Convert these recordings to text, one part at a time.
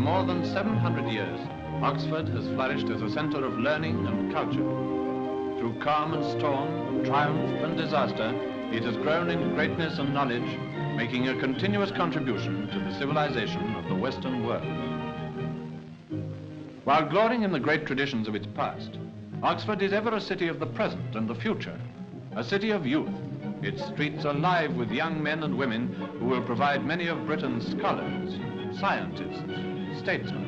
more than 700 years, Oxford has flourished as a centre of learning and culture. Through calm and storm, triumph and disaster, it has grown in greatness and knowledge, making a continuous contribution to the civilization of the Western world. While glorying in the great traditions of its past, Oxford is ever a city of the present and the future, a city of youth. Its streets are alive with young men and women who will provide many of Britain's scholars, scientists, statesmen.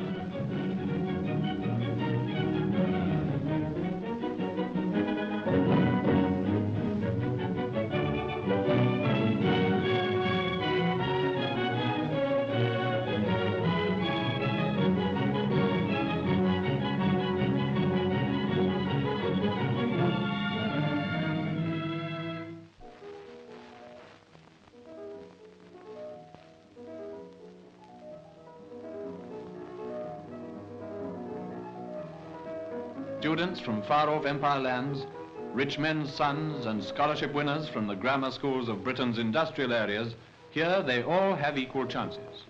Students from far-off empire lands, rich men's sons and scholarship winners from the grammar schools of Britain's industrial areas, here they all have equal chances.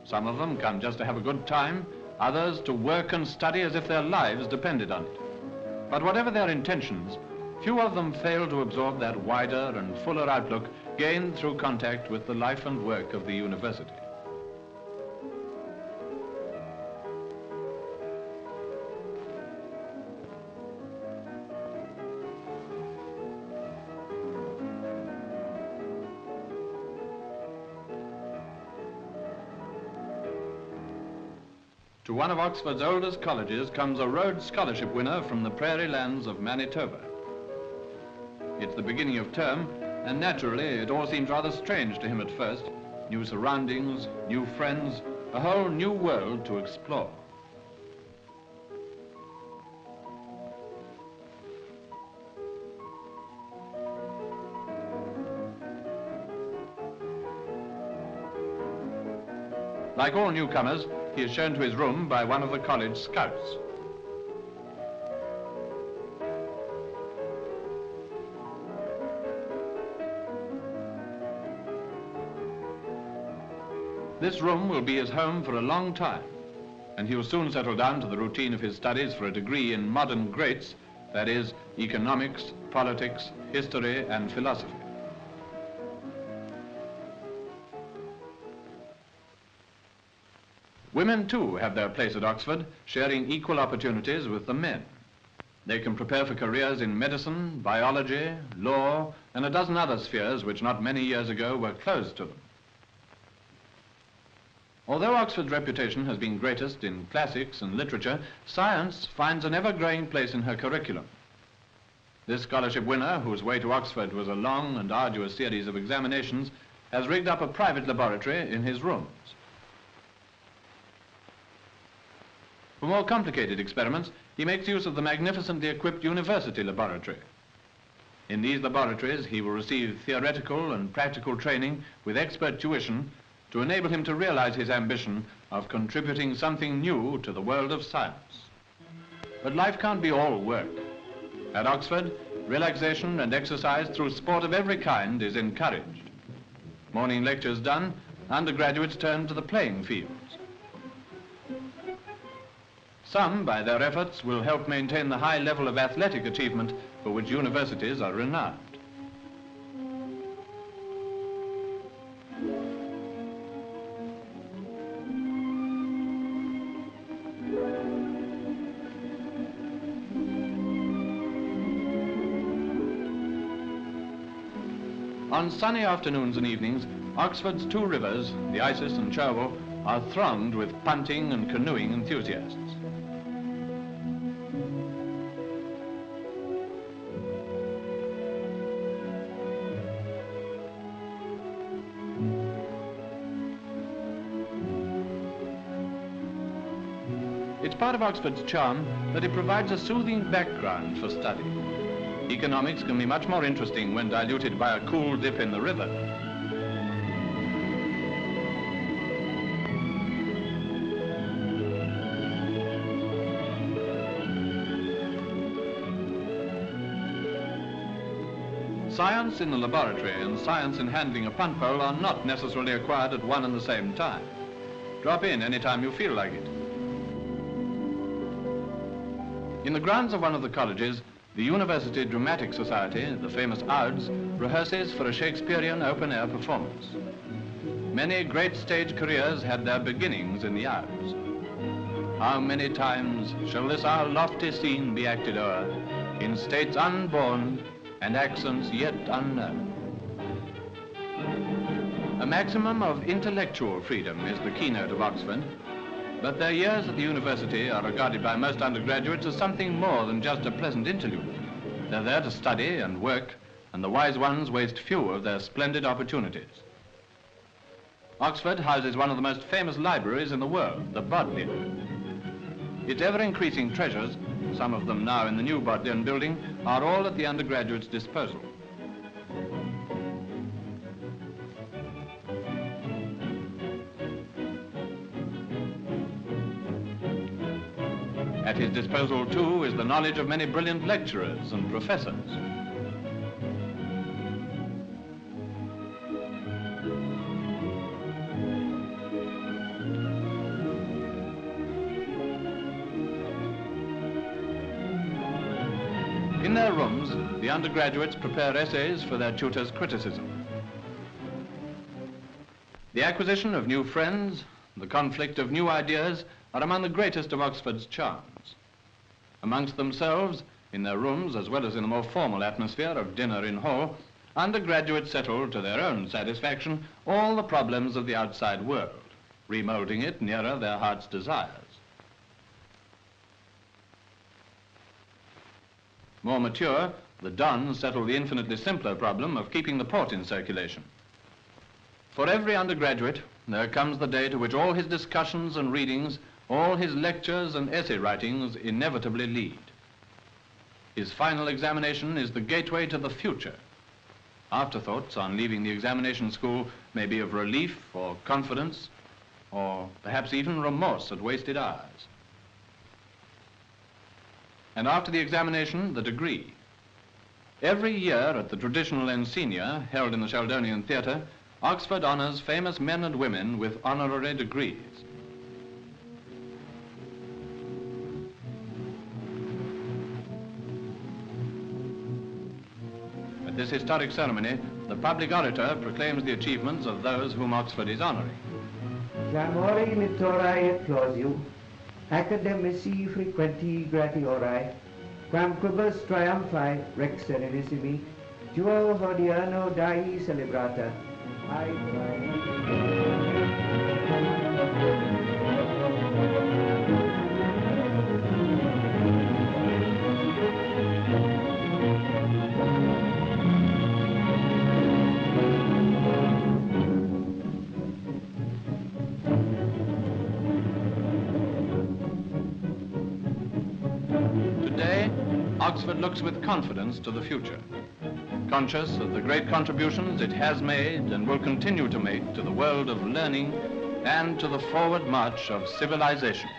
Some of them come just to have a good time, others to work and study as if their lives depended on it. But whatever their intentions, few of them fail to absorb that wider and fuller outlook gained through contact with the life and work of the university. To one of Oxford's oldest colleges comes a Rhodes Scholarship winner from the prairie lands of Manitoba. It's the beginning of term, and naturally it all seems rather strange to him at first. New surroundings, new friends, a whole new world to explore. Like all newcomers, he is shown to his room by one of the college scouts. This room will be his home for a long time, and he will soon settle down to the routine of his studies for a degree in modern greats, that is, economics, politics, history, and philosophy. Women, too, have their place at Oxford, sharing equal opportunities with the men. They can prepare for careers in medicine, biology, law, and a dozen other spheres which not many years ago were closed to them. Although Oxford's reputation has been greatest in classics and literature, science finds an ever-growing place in her curriculum. This scholarship winner, whose way to Oxford was a long and arduous series of examinations, has rigged up a private laboratory in his rooms. For more complicated experiments, he makes use of the magnificently equipped university laboratory. In these laboratories, he will receive theoretical and practical training with expert tuition to enable him to realize his ambition of contributing something new to the world of science. But life can't be all work. At Oxford, relaxation and exercise through sport of every kind is encouraged. Morning lectures done, undergraduates turn to the playing fields. Some, by their efforts, will help maintain the high level of athletic achievement for which universities are renowned. On sunny afternoons and evenings, Oxford's two rivers, the Isis and Cherwell, are thronged with punting and canoeing enthusiasts. It's part of Oxford's charm that it provides a soothing background for study. Economics can be much more interesting when diluted by a cool dip in the river. Science in the laboratory and science in handling a punt pole are not necessarily acquired at one and the same time. Drop in anytime you feel like it. In the grounds of one of the colleges, the University Dramatic Society, the famous Ouds, rehearses for a Shakespearean open-air performance. Many great stage careers had their beginnings in the Ouds. How many times shall this our lofty scene be acted o'er, in states unborn and accents yet unknown? A maximum of intellectual freedom is the keynote of Oxford, but their years at the university are regarded by most undergraduates as something more than just a pleasant interlude. They're there to study and work, and the wise ones waste few of their splendid opportunities. Oxford houses one of the most famous libraries in the world, the Bodleian. Its ever-increasing treasures, some of them now in the new Bodleian building, are all at the undergraduate's disposal. At his disposal, too, is the knowledge of many brilliant lecturers and professors. In their rooms, the undergraduates prepare essays for their tutors' criticism. The acquisition of new friends, the conflict of new ideas, are among the greatest of Oxford's charms. Amongst themselves, in their rooms as well as in the more formal atmosphere of dinner in hall, undergraduates settle to their own satisfaction all the problems of the outside world, remolding it nearer their heart's desires. More mature, the dons settle the infinitely simpler problem of keeping the port in circulation. For every undergraduate, there comes the day to which all his discussions and readings, all his lectures and essay writings inevitably lead. His final examination is the gateway to the future. Afterthoughts on leaving the examination school may be of relief or confidence, or perhaps even remorse at wasted hours. And after the examination, the degree. Every year at the traditional Ensignia, held in the Sheldonian Theatre, Oxford honors famous men and women with honorary degrees. At this historic ceremony, the public orator proclaims the achievements of those whom Oxford is honoring. Clamori littorae et clausio, academici frequenti gratiori, quam quibus triumphae rex serenissimi, duo hodierno dai celebrata. Today, Oxford looks with confidence to the future, conscious of the great contributions it has made and will continue to make to the world of learning and to the forward march of civilization.